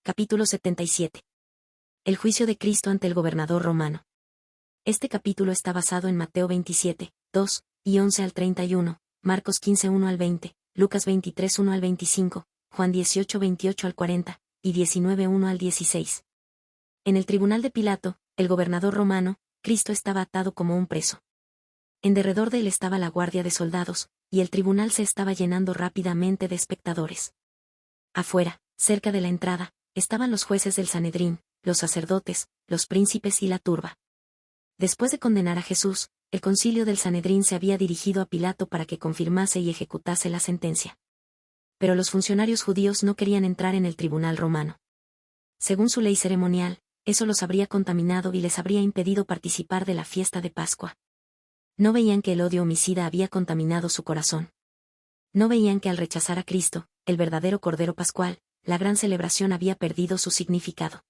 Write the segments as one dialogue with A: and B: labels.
A: Capítulo 77. El juicio de Cristo ante el gobernador romano. Este capítulo está basado en Mateo 27, 2, y 11 al 31, Marcos 15, 1 al 20, Lucas 23, 1 al 25, Juan 18, 28 al 40, y 19, 1 al 16. En el tribunal de Pilato, el gobernador romano, Cristo estaba atado como un preso. En derredor de él estaba la guardia de soldados, y el tribunal se estaba llenando rápidamente de espectadores. Afuera, cerca de la entrada, estaban los jueces del Sanedrín, los sacerdotes, los príncipes y la turba. Después de condenar a Jesús, el concilio del Sanedrín se había dirigido a Pilato para que confirmase y ejecutase la sentencia. Pero los funcionarios judíos no querían entrar en el tribunal romano. Según su ley ceremonial, eso los habría contaminado y les habría impedido participar de la fiesta de Pascua. No veían que el odio homicida había contaminado su corazón. No veían que al rechazar a Cristo, el verdadero Cordero Pascual, la gran celebración había perdido su significado.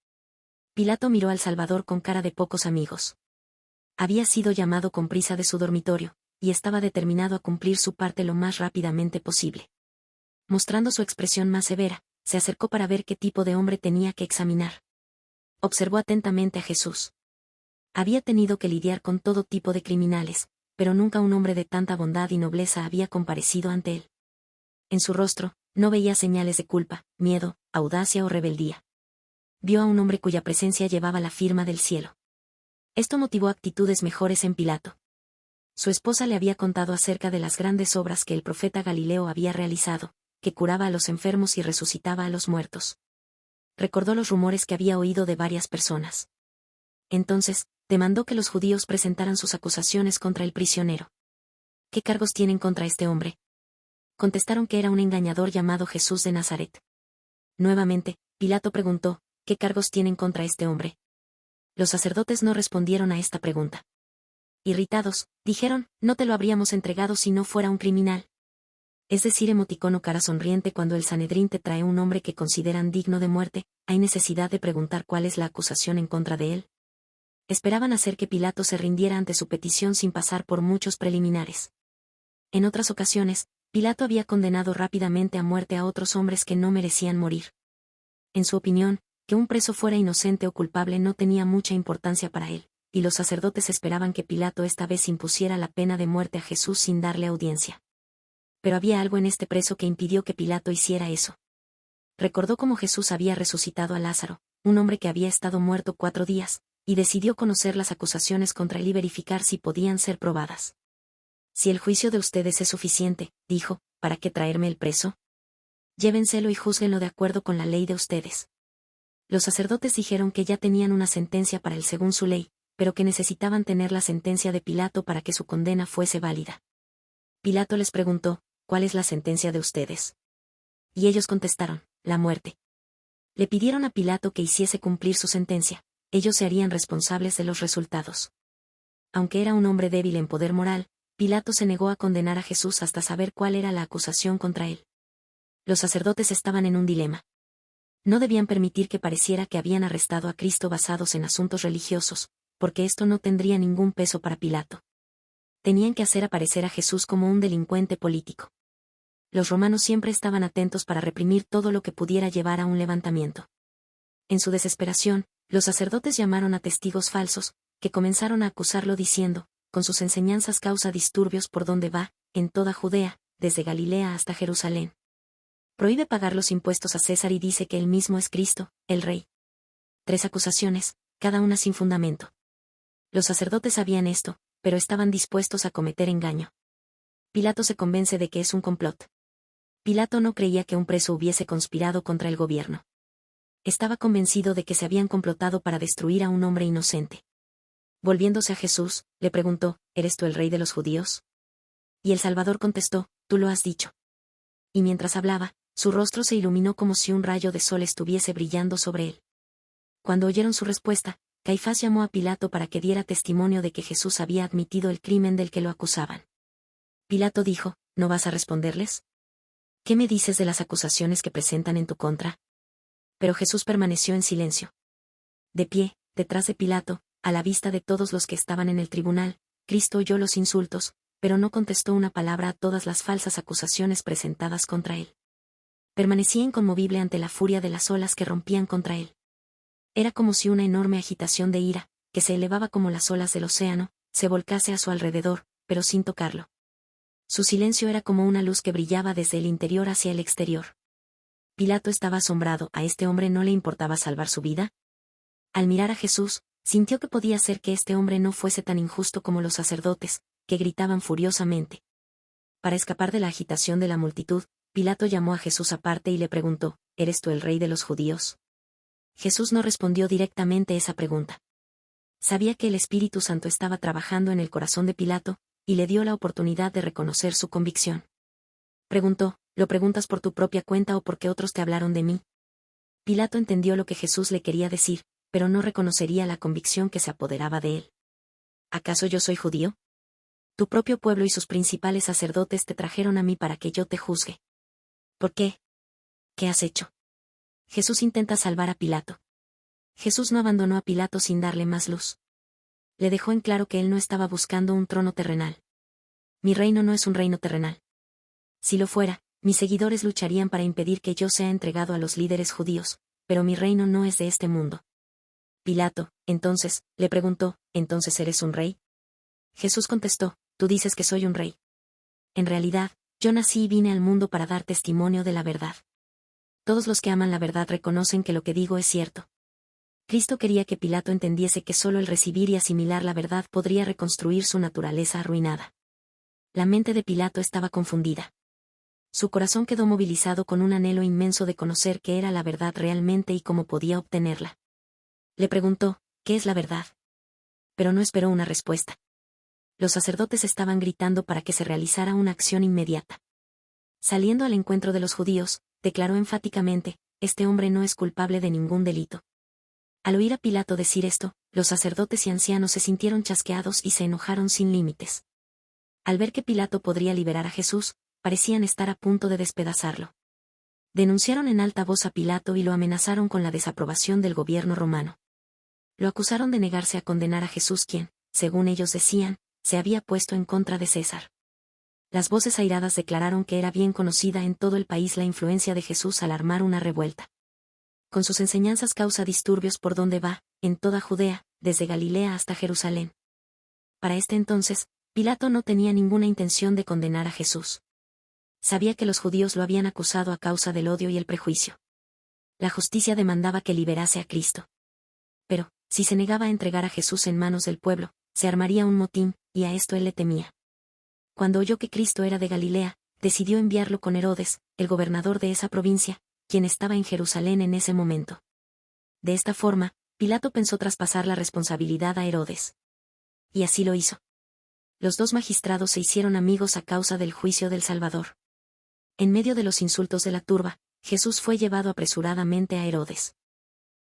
A: Pilato miró al Salvador con cara de pocos amigos. Había sido llamado con prisa de su dormitorio, y estaba determinado a cumplir su parte lo más rápidamente posible. Mostrando su expresión más severa, se acercó para ver qué tipo de hombre tenía que examinar. Observó atentamente a Jesús. Había tenido que lidiar con todo tipo de criminales, pero nunca un hombre de tanta bondad y nobleza había comparecido ante él. En su rostro, no veía señales de culpa, miedo, audacia o rebeldía. Vio a un hombre cuya presencia llevaba la firma del cielo. Esto motivó actitudes mejores en Pilato. Su esposa le había contado acerca de las grandes obras que el profeta Galileo había realizado, que curaba a los enfermos y resucitaba a los muertos. Recordó los rumores que había oído de varias personas. Entonces, demandó que los judíos presentaran sus acusaciones contra el prisionero. ¿Qué cargos tienen contra este hombre? Contestaron que era un engañador llamado Jesús de Nazaret. Nuevamente, Pilato preguntó, ¿qué cargos tienen contra este hombre? Los sacerdotes no respondieron a esta pregunta. Irritados, dijeron, no te lo habríamos entregado si no fuera un criminal. Es decir, emoticono cara sonriente cuando el Sanedrín te trae un hombre que consideran digno de muerte, ¿hay necesidad de preguntar cuál es la acusación en contra de él? Esperaban hacer que Pilato se rindiera ante su petición sin pasar por muchos preliminares. En otras ocasiones, Pilato había condenado rápidamente a muerte a otros hombres que no merecían morir. En su opinión, que un preso fuera inocente o culpable no tenía mucha importancia para él, y los sacerdotes esperaban que Pilato esta vez impusiera la pena de muerte a Jesús sin darle audiencia. Pero había algo en este preso que impidió que Pilato hiciera eso. Recordó cómo Jesús había resucitado a Lázaro, un hombre que había estado muerto 4 días, y decidió conocer las acusaciones contra él y verificar si podían ser probadas. Si el juicio de ustedes es suficiente, dijo, ¿para qué traerme el preso? Llévenselo y júzguenlo de acuerdo con la ley de ustedes. Los sacerdotes dijeron que ya tenían una sentencia para él según su ley, pero que necesitaban tener la sentencia de Pilato para que su condena fuese válida. Pilato les preguntó, ¿cuál es la sentencia de ustedes? Y ellos contestaron, la muerte. Le pidieron a Pilato que hiciese cumplir su sentencia, ellos se harían responsables de los resultados. Aunque era un hombre débil en poder moral, Pilato se negó a condenar a Jesús hasta saber cuál era la acusación contra él. Los sacerdotes estaban en un dilema. No debían permitir que pareciera que habían arrestado a Cristo basados en asuntos religiosos, porque esto no tendría ningún peso para Pilato. Tenían que hacer aparecer a Jesús como un delincuente político. Los romanos siempre estaban atentos para reprimir todo lo que pudiera llevar a un levantamiento. En su desesperación, los sacerdotes llamaron a testigos falsos, que comenzaron a acusarlo diciendo, con sus enseñanzas causa disturbios por donde va, en toda Judea, desde Galilea hasta Jerusalén. Prohíbe pagar los impuestos a César y dice que él mismo es Cristo, el Rey. 3 acusaciones, cada una sin fundamento. Los sacerdotes sabían esto, pero estaban dispuestos a cometer engaño. Pilato se convence de que es un complot. Pilato no creía que un preso hubiese conspirado contra el gobierno. Estaba convencido de que se habían complotado para destruir a un hombre inocente. Volviéndose a Jesús, le preguntó, ¿eres tú el rey de los judíos? Y el Salvador contestó, tú lo has dicho. Y mientras hablaba, su rostro se iluminó como si un rayo de sol estuviese brillando sobre él. Cuando oyeron su respuesta, Caifás llamó a Pilato para que diera testimonio de que Jesús había admitido el crimen del que lo acusaban. Pilato dijo, ¿no vas a responderles? ¿Qué me dices de las acusaciones que presentan en tu contra? Pero Jesús permaneció en silencio. De pie, detrás de Pilato, a la vista de todos los que estaban en el tribunal, Cristo oyó los insultos, pero no contestó una palabra a todas las falsas acusaciones presentadas contra él. Permanecía inconmovible ante la furia de las olas que rompían contra él. Era como si una enorme agitación de ira, que se elevaba como las olas del océano, se volcase a su alrededor, pero sin tocarlo. Su silencio era como una luz que brillaba desde el interior hacia el exterior. Pilato estaba asombrado. ¿A este hombre no le importaba salvar su vida? Al mirar a Jesús, sintió que podía ser que este hombre no fuese tan injusto como los sacerdotes, que gritaban furiosamente. Para escapar de la agitación de la multitud, Pilato llamó a Jesús aparte y le preguntó: ¿Eres tú el rey de los judíos? Jesús no respondió directamente esa pregunta. Sabía que el Espíritu Santo estaba trabajando en el corazón de Pilato, y le dio la oportunidad de reconocer su convicción. Preguntó: ¿Lo preguntas por tu propia cuenta o porque otros te hablaron de mí? Pilato entendió lo que Jesús le quería decir, pero no reconocería la convicción que se apoderaba de él. ¿Acaso yo soy judío? Tu propio pueblo y sus principales sacerdotes te trajeron a mí para que yo te juzgue. ¿Por qué? ¿Qué has hecho? Jesús intenta salvar a Pilato. Jesús no abandonó a Pilato sin darle más luz. Le dejó en claro que él no estaba buscando un trono terrenal. Mi reino no es un reino terrenal. Si lo fuera, mis seguidores lucharían para impedir que yo sea entregado a los líderes judíos, pero mi reino no es de este mundo. Pilato, entonces, le preguntó: ¿entonces eres un rey? Jesús contestó: tú dices que soy un rey. En realidad, yo nací y vine al mundo para dar testimonio de la verdad. Todos los que aman la verdad reconocen que lo que digo es cierto. Cristo quería que Pilato entendiese que solo el recibir y asimilar la verdad podría reconstruir su naturaleza arruinada. La mente de Pilato estaba confundida. Su corazón quedó movilizado con un anhelo inmenso de conocer qué era la verdad realmente y cómo podía obtenerla. Le preguntó: ¿qué es la verdad? Pero no esperó una respuesta. Los sacerdotes estaban gritando para que se realizara una acción inmediata. Saliendo al encuentro de los judíos, declaró enfáticamente: este hombre no es culpable de ningún delito. Al oír a Pilato decir esto, los sacerdotes y ancianos se sintieron chasqueados y se enojaron sin límites. Al ver que Pilato podría liberar a Jesús, parecían estar a punto de despedazarlo. Denunciaron en alta voz a Pilato y lo amenazaron con la desaprobación del gobierno romano. Lo acusaron de negarse a condenar a Jesús, quien, según ellos decían, se había puesto en contra de César. Las voces airadas declararon que era bien conocida en todo el país la influencia de Jesús al armar una revuelta. Con sus enseñanzas causa disturbios por donde va, en toda Judea, desde Galilea hasta Jerusalén. Para este entonces, Pilato no tenía ninguna intención de condenar a Jesús. Sabía que los judíos lo habían acusado a causa del odio y el prejuicio. La justicia demandaba que liberase a Cristo. Pero, si se negaba a entregar a Jesús en manos del pueblo, se armaría un motín, y a esto él le temía. Cuando oyó que Cristo era de Galilea, decidió enviarlo con Herodes, el gobernador de esa provincia, quien estaba en Jerusalén en ese momento. De esta forma, Pilato pensó traspasar la responsabilidad a Herodes. Y así lo hizo. Los dos magistrados se hicieron amigos a causa del juicio del Salvador. En medio de los insultos de la turba, Jesús fue llevado apresuradamente a Herodes.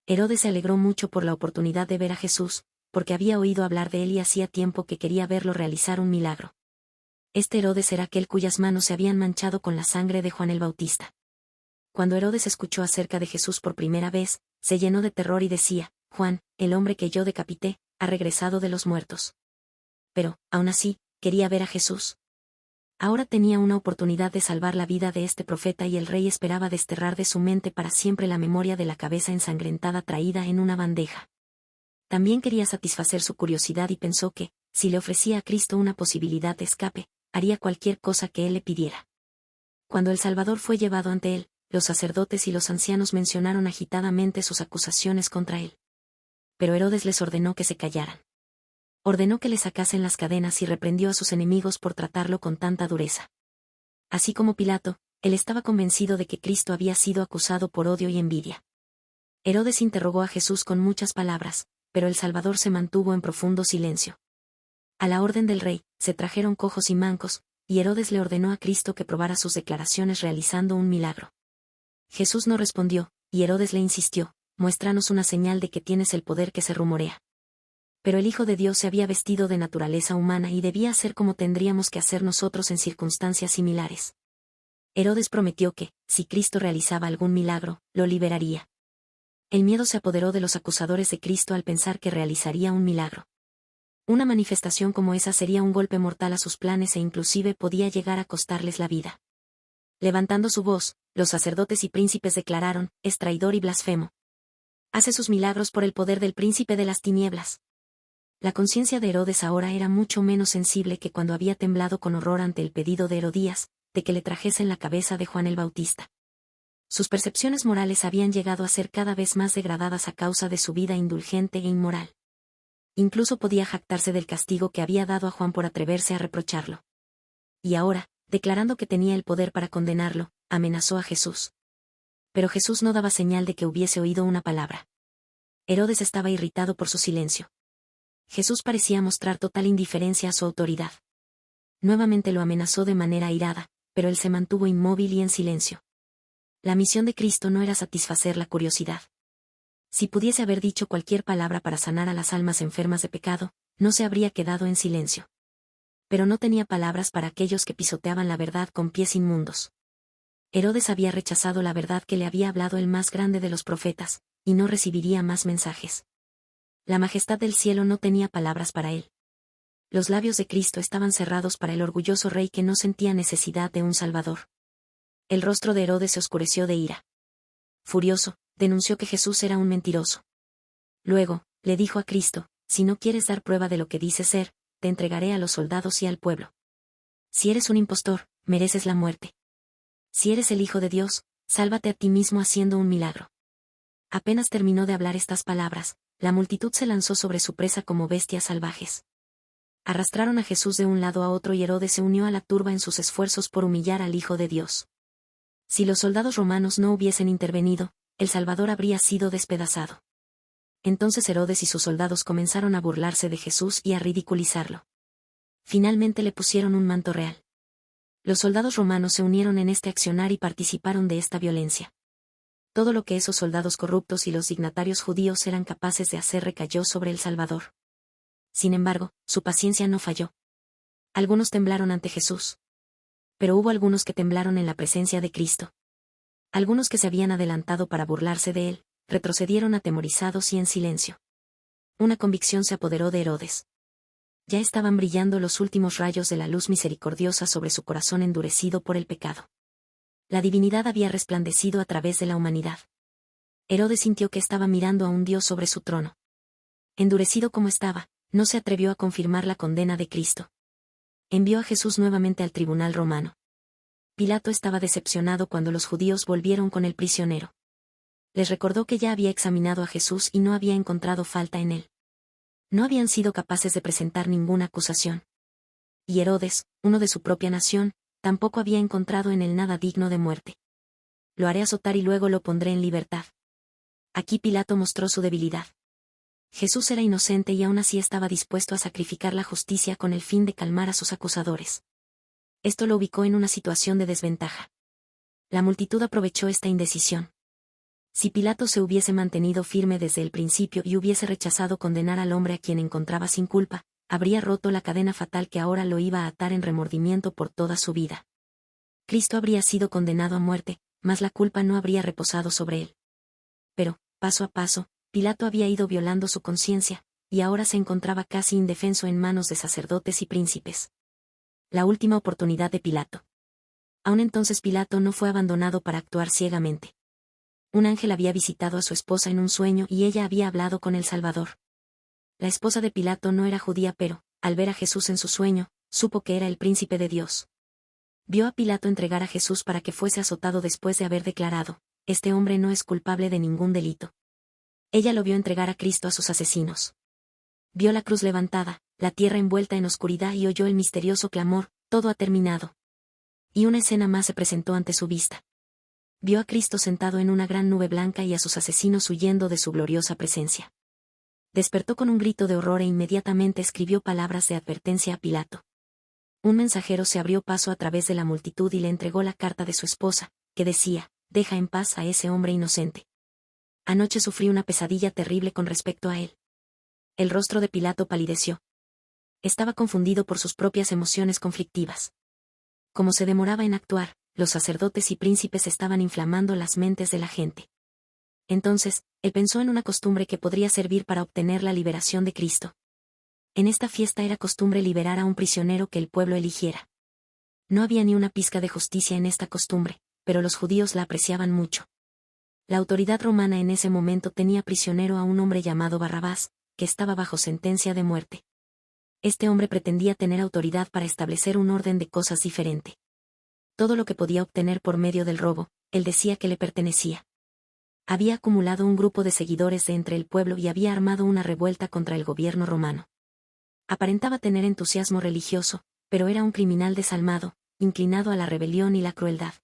A: Herodes se alegró mucho por la oportunidad de ver a Jesús, porque había oído hablar de él y hacía tiempo que quería verlo realizar un milagro. Este Herodes era aquel cuyas manos se habían manchado con la sangre de Juan el Bautista. Cuando Herodes escuchó acerca de Jesús por primera vez, se llenó de terror y decía: Juan, el hombre que yo decapité, ha regresado de los muertos. Pero, aún así, quería ver a Jesús. Ahora tenía una oportunidad de salvar la vida de este profeta y el rey esperaba desterrar de su mente para siempre la memoria de la cabeza ensangrentada traída en una bandeja. También quería satisfacer su curiosidad y pensó que, si le ofrecía a Cristo una posibilidad de escape, haría cualquier cosa que él le pidiera. Cuando el Salvador fue llevado ante él, los sacerdotes y los ancianos mencionaron agitadamente sus acusaciones contra él. Pero Herodes les ordenó que se callaran. Ordenó que le sacasen las cadenas y reprendió a sus enemigos por tratarlo con tanta dureza. Así como Pilato, él estaba convencido de que Cristo había sido acusado por odio y envidia. Herodes interrogó a Jesús con muchas palabras, pero el Salvador se mantuvo en profundo silencio. A la orden del rey, se trajeron cojos y mancos, y Herodes le ordenó a Cristo que probara sus declaraciones realizando un milagro. Jesús no respondió, y Herodes le insistió: muéstranos una señal de que tienes el poder que se rumorea. Pero el Hijo de Dios se había vestido de naturaleza humana y debía hacer como tendríamos que hacer nosotros en circunstancias similares. Herodes prometió que, si Cristo realizaba algún milagro, lo liberaría. El miedo se apoderó de los acusadores de Cristo al pensar que realizaría un milagro. Una manifestación como esa sería un golpe mortal a sus planes e inclusive podía llegar a costarles la vida. Levantando su voz, los sacerdotes y príncipes declararon: es traidor y blasfemo. Hace sus milagros por el poder del príncipe de las tinieblas. La conciencia de Herodes ahora era mucho menos sensible que cuando había temblado con horror ante el pedido de Herodías, de que le trajesen la cabeza de Juan el Bautista. Sus percepciones morales habían llegado a ser cada vez más degradadas a causa de su vida indulgente e inmoral. Incluso podía jactarse del castigo que había dado a Juan por atreverse a reprocharlo. Y ahora, declarando que tenía el poder para condenarlo, amenazó a Jesús. Pero Jesús no daba señal de que hubiese oído una palabra. Herodes estaba irritado por su silencio. Jesús parecía mostrar total indiferencia a su autoridad. Nuevamente lo amenazó de manera airada, pero él se mantuvo inmóvil y en silencio. La misión de Cristo no era satisfacer la curiosidad. Si pudiese haber dicho cualquier palabra para sanar a las almas enfermas de pecado, no se habría quedado en silencio. Pero no tenía palabras para aquellos que pisoteaban la verdad con pies inmundos. Herodes había rechazado la verdad que le había hablado el más grande de los profetas, y no recibiría más mensajes. La majestad del cielo no tenía palabras para él. Los labios de Cristo estaban cerrados para el orgulloso rey que no sentía necesidad de un Salvador. El rostro de Herodes se oscureció de ira. Furioso, denunció que Jesús era un mentiroso. Luego, le dijo a Cristo: si no quieres dar prueba de lo que dices ser, te entregaré a los soldados y al pueblo. Si eres un impostor, mereces la muerte. Si eres el Hijo de Dios, sálvate a ti mismo haciendo un milagro. Apenas terminó de hablar estas palabras, la multitud se lanzó sobre su presa como bestias salvajes. Arrastraron a Jesús de un lado a otro y Herodes se unió a la turba en sus esfuerzos por humillar al Hijo de Dios. Si los soldados romanos no hubiesen intervenido, el Salvador habría sido despedazado. Entonces Herodes y sus soldados comenzaron a burlarse de Jesús y a ridiculizarlo. Finalmente le pusieron un manto real. Los soldados romanos se unieron en este accionar y participaron de esta violencia. Todo lo que esos soldados corruptos y los dignatarios judíos eran capaces de hacer recayó sobre el Salvador. Sin embargo, su paciencia no falló. Algunos temblaron ante Jesús. Pero hubo algunos que temblaron en la presencia de Cristo. Algunos que se habían adelantado para burlarse de él, retrocedieron atemorizados y en silencio. Una convicción se apoderó de Herodes. Ya estaban brillando los últimos rayos de la luz misericordiosa sobre su corazón endurecido por el pecado. La divinidad había resplandecido a través de la humanidad. Herodes sintió que estaba mirando a un Dios sobre su trono. Endurecido como estaba, no se atrevió a confirmar la condena de Cristo. Envió a Jesús nuevamente al tribunal romano. Pilato estaba decepcionado cuando los judíos volvieron con el prisionero. Les recordó que ya había examinado a Jesús y no había encontrado falta en él. No habían sido capaces de presentar ninguna acusación. Y Herodes, uno de su propia nación, tampoco había encontrado en él nada digno de muerte. Lo haré azotar y luego lo pondré en libertad. Aquí Pilato mostró su debilidad. Jesús era inocente y aún así estaba dispuesto a sacrificar la justicia con el fin de calmar a sus acusadores. Esto lo ubicó en una situación de desventaja. La multitud aprovechó esta indecisión. Si Pilato se hubiese mantenido firme desde el principio y hubiese rechazado condenar al hombre a quien encontraba sin culpa, habría roto la cadena fatal que ahora lo iba a atar en remordimiento por toda su vida. Cristo habría sido condenado a muerte, mas la culpa no habría reposado sobre él. Pero, paso a paso, Pilato había ido violando su conciencia, y ahora se encontraba casi indefenso en manos de sacerdotes y príncipes. La última oportunidad de Pilato. Aún entonces Pilato no fue abandonado para actuar ciegamente. Un ángel había visitado a su esposa en un sueño y ella había hablado con el Salvador. La esposa de Pilato no era judía pero, al ver a Jesús en su sueño, supo que era el príncipe de Dios. Vio a Pilato entregar a Jesús para que fuese azotado después de haber declarado: este hombre no es culpable de ningún delito. Ella lo vio entregar a Cristo a sus asesinos. Vio la cruz levantada, la tierra envuelta en oscuridad y oyó el misterioso clamor: todo ha terminado. Y una escena más se presentó ante su vista. Vio a Cristo sentado en una gran nube blanca y a sus asesinos huyendo de su gloriosa presencia. Despertó con un grito de horror e inmediatamente escribió palabras de advertencia a Pilato. Un mensajero se abrió paso a través de la multitud y le entregó la carta de su esposa, que decía: deja en paz a ese hombre inocente. Anoche sufrí una pesadilla terrible con respecto a él. El rostro de Pilato palideció. Estaba confundido por sus propias emociones conflictivas. Como se demoraba en actuar, los sacerdotes y príncipes estaban inflamando las mentes de la gente. Entonces, él pensó en una costumbre que podría servir para obtener la liberación de Cristo. En esta fiesta era costumbre liberar a un prisionero que el pueblo eligiera. No había ni una pizca de justicia en esta costumbre, pero los judíos la apreciaban mucho. La autoridad romana en ese momento tenía prisionero a un hombre llamado Barrabás, que estaba bajo sentencia de muerte. Este hombre pretendía tener autoridad para establecer un orden de cosas diferente. Todo lo que podía obtener por medio del robo, él decía que le pertenecía. Había acumulado un grupo de seguidores de entre el pueblo y había armado una revuelta contra el gobierno romano. Aparentaba tener entusiasmo religioso, pero era un criminal desalmado, inclinado a la rebelión y la crueldad.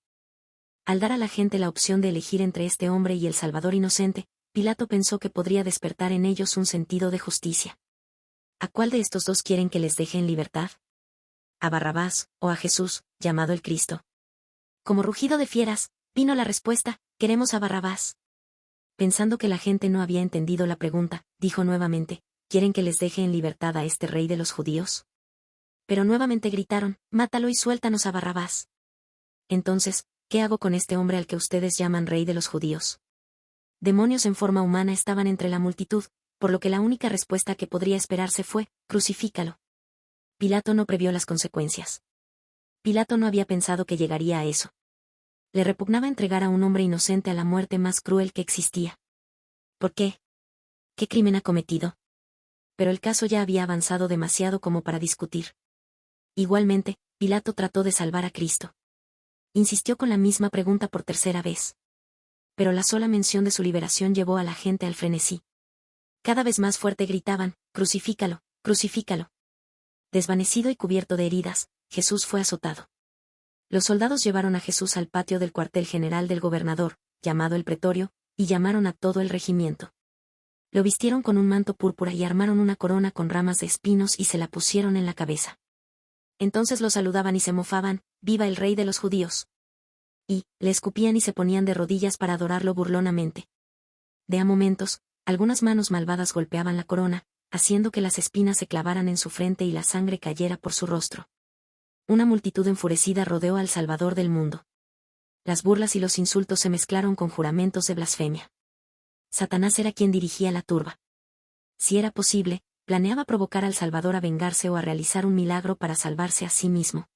A: Al dar a la gente la opción de elegir entre este hombre y el Salvador inocente, Pilato pensó que podría despertar en ellos un sentido de justicia. ¿A cuál de estos dos quieren que les deje en libertad? ¿A Barrabás, o a Jesús, llamado el Cristo? Como rugido de fieras, vino la respuesta: queremos a Barrabás. Pensando que la gente no había entendido la pregunta, dijo nuevamente: ¿quieren que les deje en libertad a este rey de los judíos? Pero nuevamente gritaron: mátalo y suéltanos a Barrabás. Entonces, ¿qué hago con este hombre al que ustedes llaman rey de los judíos? Demonios en forma humana estaban entre la multitud, por lo que la única respuesta que podría esperarse fue: crucifícalo. Pilato no previó las consecuencias. Pilato no había pensado que llegaría a eso. Le repugnaba entregar a un hombre inocente a la muerte más cruel que existía. ¿Por qué? ¿Qué crimen ha cometido? Pero el caso ya había avanzado demasiado como para discutir. Igualmente, Pilato trató de salvar a Cristo. Insistió con la misma pregunta por tercera vez. Pero la sola mención de su liberación llevó a la gente al frenesí. Cada vez más fuerte gritaban: crucifícalo, crucifícalo. Desvanecido y cubierto de heridas, Jesús fue azotado. Los soldados llevaron a Jesús al patio del cuartel general del gobernador, llamado el Pretorio, y llamaron a todo el regimiento. Lo vistieron con un manto púrpura y armaron una corona con ramas de espinos y se la pusieron en la cabeza. Entonces lo saludaban y se mofaban: ¡viva el rey de los judíos! Y le escupían y se ponían de rodillas para adorarlo burlonamente. De a momentos, algunas manos malvadas golpeaban la corona, haciendo que las espinas se clavaran en su frente y la sangre cayera por su rostro. Una multitud enfurecida rodeó al Salvador del mundo. Las burlas y los insultos se mezclaron con juramentos de blasfemia. Satanás era quien dirigía la turba. Si era posible, planeaba provocar al Salvador a vengarse o a realizar un milagro para salvarse a sí mismo.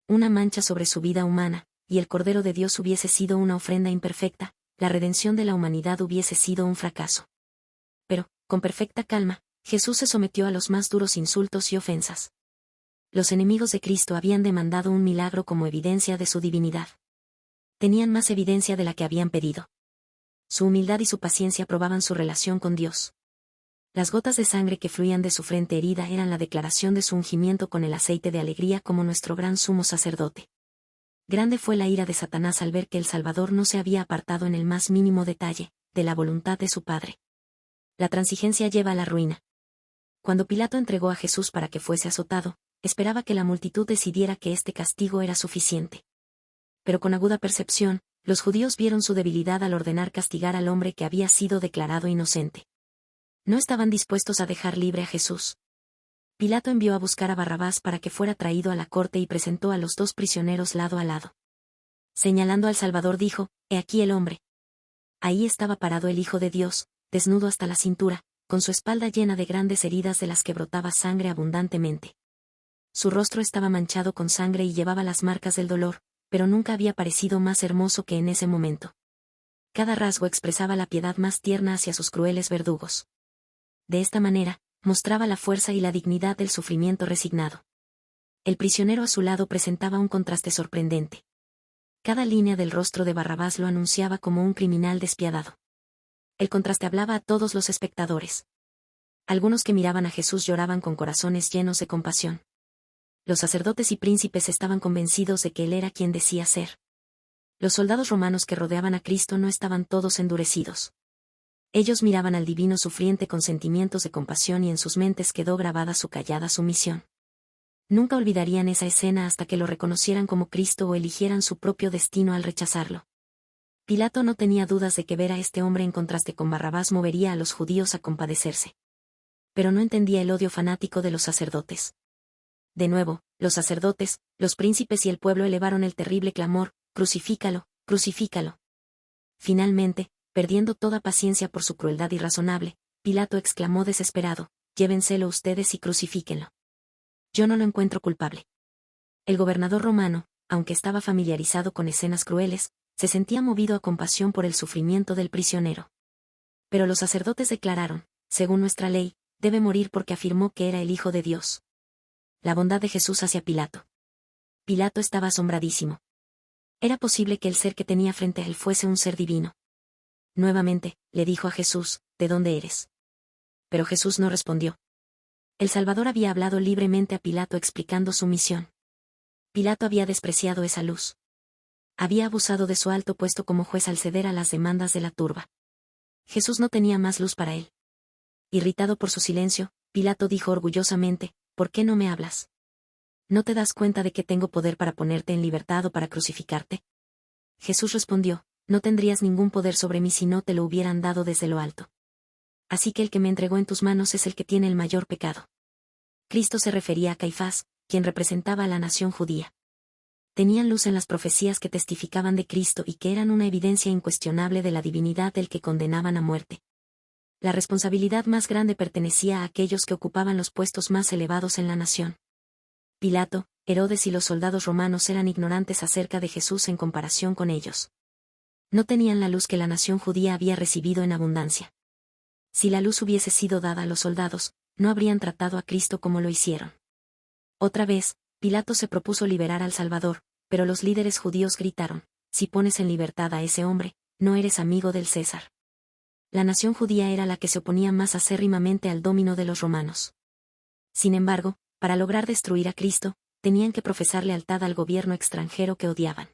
A: Una mancha sobre su vida humana, y el Cordero de Dios hubiese sido una ofrenda imperfecta, la redención de la humanidad hubiese sido un fracaso. Pero, con perfecta calma, Jesús se sometió a los más duros insultos y ofensas. Los enemigos de Cristo habían demandado un milagro como evidencia de su divinidad. Tenían más evidencia de la que habían pedido. Su humildad y su paciencia probaban su relación con Dios. Las gotas de sangre que fluían de su frente herida eran la declaración de su ungimiento con el aceite de alegría como nuestro gran sumo sacerdote. Grande fue la ira de Satanás al ver que el Salvador no se había apartado en el más mínimo detalle de la voluntad de su Padre. La transigencia lleva a la ruina. Cuando Pilato entregó a Jesús para que fuese azotado, esperaba que la multitud decidiera que este castigo era suficiente. Pero con aguda percepción, los judíos vieron su debilidad al ordenar castigar al hombre que había sido declarado inocente. No estaban dispuestos a dejar libre a Jesús. Pilato envió a buscar a Barrabás para que fuera traído a la corte y presentó a los dos prisioneros lado a lado. Señalando al Salvador dijo: «He aquí el hombre». Ahí estaba parado el Hijo de Dios, desnudo hasta la cintura, con su espalda llena de grandes heridas de las que brotaba sangre abundantemente. Su rostro estaba manchado con sangre y llevaba las marcas del dolor, pero nunca había parecido más hermoso que en ese momento. Cada rasgo expresaba la piedad más tierna hacia sus crueles verdugos. De esta manera, mostraba la fuerza y la dignidad del sufrimiento resignado. El prisionero a su lado presentaba un contraste sorprendente. Cada línea del rostro de Barrabás lo anunciaba como un criminal despiadado. El contraste hablaba a todos los espectadores. Algunos que miraban a Jesús lloraban con corazones llenos de compasión. Los sacerdotes y príncipes estaban convencidos de que él era quien decía ser. Los soldados romanos que rodeaban a Cristo no estaban todos endurecidos. Ellos miraban al divino sufriente con sentimientos de compasión y en sus mentes quedó grabada su callada sumisión. Nunca olvidarían esa escena hasta que lo reconocieran como Cristo o eligieran su propio destino al rechazarlo. Pilato no tenía dudas de que ver a este hombre en contraste con Barrabás movería a los judíos a compadecerse. Pero no entendía el odio fanático de los sacerdotes. De nuevo, los sacerdotes, los príncipes y el pueblo elevaron el terrible clamor: «Crucifícalo, crucifícalo». Finalmente, perdiendo toda paciencia por su crueldad irrazonable, Pilato exclamó desesperado: «Llévenselo ustedes y crucifíquenlo. Yo no lo encuentro culpable». El gobernador romano, aunque estaba familiarizado con escenas crueles, se sentía movido a compasión por el sufrimiento del prisionero. Pero los sacerdotes declararon, según nuestra ley, debe morir porque afirmó que era el Hijo de Dios. La bondad de Jesús hacia Pilato. Pilato estaba asombradísimo. Era posible que el ser que tenía frente a él fuese un ser divino. Nuevamente, le dijo a Jesús, ¿de dónde eres? Pero Jesús no respondió. El Salvador había hablado libremente a Pilato explicando su misión. Pilato había despreciado esa luz. Había abusado de su alto puesto como juez al ceder a las demandas de la turba. Jesús no tenía más luz para él. Irritado por su silencio, Pilato dijo orgullosamente, ¿por qué no me hablas? ¿No te das cuenta de que tengo poder para ponerte en libertad o para crucificarte? Jesús respondió, no tendrías ningún poder sobre mí si no te lo hubieran dado desde lo alto. Así que el que me entregó en tus manos es el que tiene el mayor pecado. Cristo se refería a Caifás, quien representaba a la nación judía. Tenían luz en las profecías que testificaban de Cristo y que eran una evidencia incuestionable de la divinidad del que condenaban a muerte. La responsabilidad más grande pertenecía a aquellos que ocupaban los puestos más elevados en la nación. Pilato, Herodes y los soldados romanos eran ignorantes acerca de Jesús en comparación con ellos. No tenían la luz que la nación judía había recibido en abundancia. Si la luz hubiese sido dada a los soldados, no habrían tratado a Cristo como lo hicieron. Otra vez, Pilato se propuso liberar al Salvador, pero los líderes judíos gritaron, si pones en libertad a ese hombre, no eres amigo del César. La nación judía era la que se oponía más acérrimamente al dominio de los romanos. Sin embargo, para lograr destruir a Cristo, tenían que profesar lealtad al gobierno extranjero que odiaban.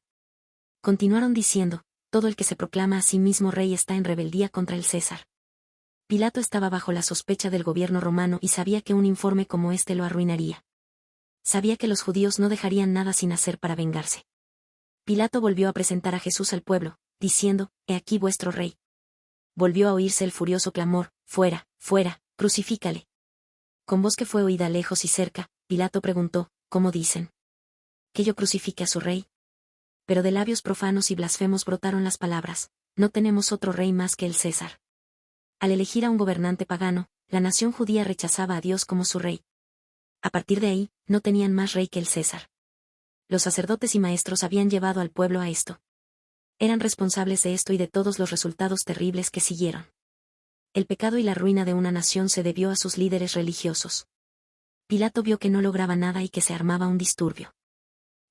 A: Continuaron diciendo, todo el que se proclama a sí mismo rey está en rebeldía contra el César. Pilato estaba bajo la sospecha del gobierno romano y sabía que un informe como este lo arruinaría. Sabía que los judíos no dejarían nada sin hacer para vengarse. Pilato volvió a presentar a Jesús al pueblo, diciendo, «He aquí vuestro rey». Volvió a oírse el furioso clamor, «Fuera, fuera, crucifícale». Con voz que fue oída lejos y cerca, Pilato preguntó, «¿Cómo dicen? ¿Que yo crucifique a su rey?» Pero de labios profanos y blasfemos brotaron las palabras, «No tenemos otro rey más que el César». Al elegir a un gobernante pagano, la nación judía rechazaba a Dios como su rey. A partir de ahí, no tenían más rey que el César. Los sacerdotes y maestros habían llevado al pueblo a esto. Eran responsables de esto y de todos los resultados terribles que siguieron. El pecado y la ruina de una nación se debió a sus líderes religiosos. Pilato vio que no lograba nada y que se armaba un disturbio.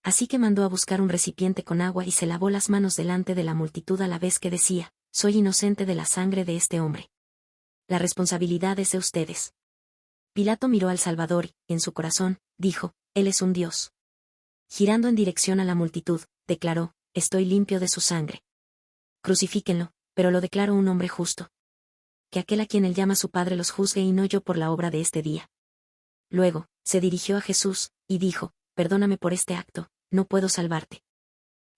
A: Así que mandó a buscar un recipiente con agua y se lavó las manos delante de la multitud a la vez que decía, «Soy inocente de la sangre de este hombre. La responsabilidad es de ustedes». Pilato miró al Salvador y, en su corazón, dijo, «Él es un Dios». Girando en dirección a la multitud, declaró, «Estoy limpio de su sangre. Crucifíquenlo, pero lo declaro un hombre justo. Que aquel a quien él llama su Padre los juzgue y no yo por la obra de este día». Luego, se dirigió a Jesús, y dijo, «Perdóname por este acto, no puedo salvarte».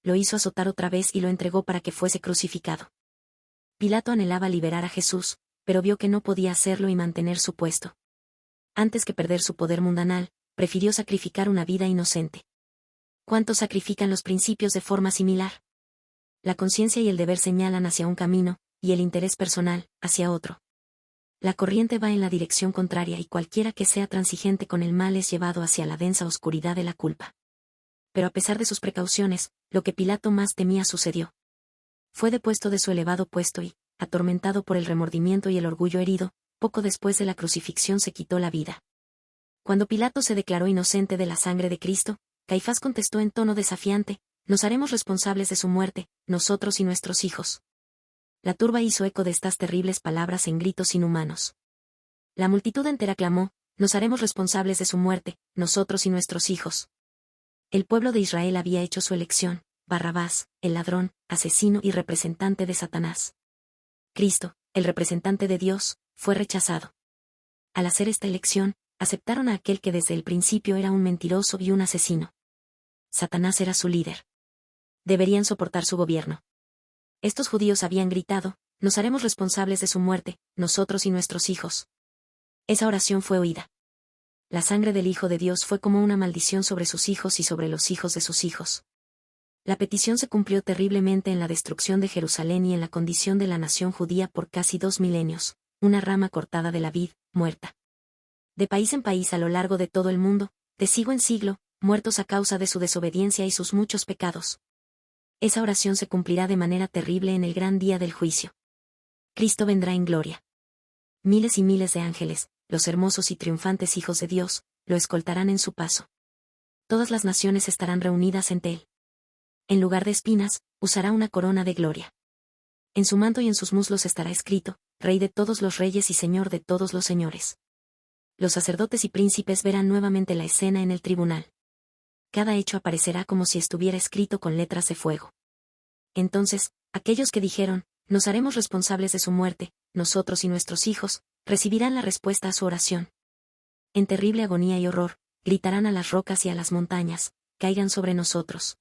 A: Lo hizo azotar otra vez y lo entregó para que fuese crucificado. Pilato anhelaba liberar a Jesús, pero vio que no podía hacerlo y mantener su puesto. Antes que perder su poder mundanal, prefirió sacrificar una vida inocente. ¿Cuántos sacrifican los principios de forma similar? La conciencia y el deber señalan hacia un camino, y el interés personal, hacia otro. La corriente va en la dirección contraria y cualquiera que sea transigente con el mal es llevado hacia la densa oscuridad de la culpa. Pero a pesar de sus precauciones, lo que Pilato más temía sucedió. Fue depuesto de su elevado puesto y, atormentado por el remordimiento y el orgullo herido, poco después de la crucifixión se quitó la vida. Cuando Pilato se declaró inocente de la sangre de Cristo, Caifás contestó en tono desafiante, «Nos haremos responsables de su muerte, nosotros y nuestros hijos». La turba hizo eco de estas terribles palabras en gritos inhumanos. La multitud entera clamó, «Nos haremos responsables de su muerte, nosotros y nuestros hijos». El pueblo de Israel había hecho su elección, Barrabás, el ladrón, asesino y representante de Satanás. Cristo, el representante de Dios, fue rechazado. Al hacer esta elección, aceptaron a aquel que desde el principio era un mentiroso y un asesino. Satanás era su líder. Deberían soportar su gobierno. Estos judíos habían gritado, «Nos haremos responsables de su muerte, nosotros y nuestros hijos». Esa oración fue oída. La sangre del Hijo de Dios fue como una maldición sobre sus hijos y sobre los hijos de sus hijos. La petición se cumplió terriblemente en la destrucción de Jerusalén y en la condición de la nación judía por casi 2 milenios, una rama cortada de la vid, muerta. De país en país a lo largo de todo el mundo, de siglo en siglo, muertos a causa de su desobediencia y sus muchos pecados. Esa oración se cumplirá de manera terrible en el gran día del juicio. Cristo vendrá en gloria. Miles y miles de ángeles, los hermosos y triunfantes hijos de Dios, lo escoltarán en su paso. Todas las naciones estarán reunidas ante él. En lugar de espinas, usará una corona de gloria. En su manto y en sus muslos estará escrito, Rey de todos los reyes y Señor de todos los señores. Los sacerdotes y príncipes verán nuevamente la escena en el tribunal. Cada hecho aparecerá como si estuviera escrito con letras de fuego. Entonces, aquellos que dijeron, nos haremos responsables de su muerte, nosotros y nuestros hijos, recibirán la respuesta a su oración. En terrible agonía y horror, gritarán a las rocas y a las montañas, caigan sobre nosotros.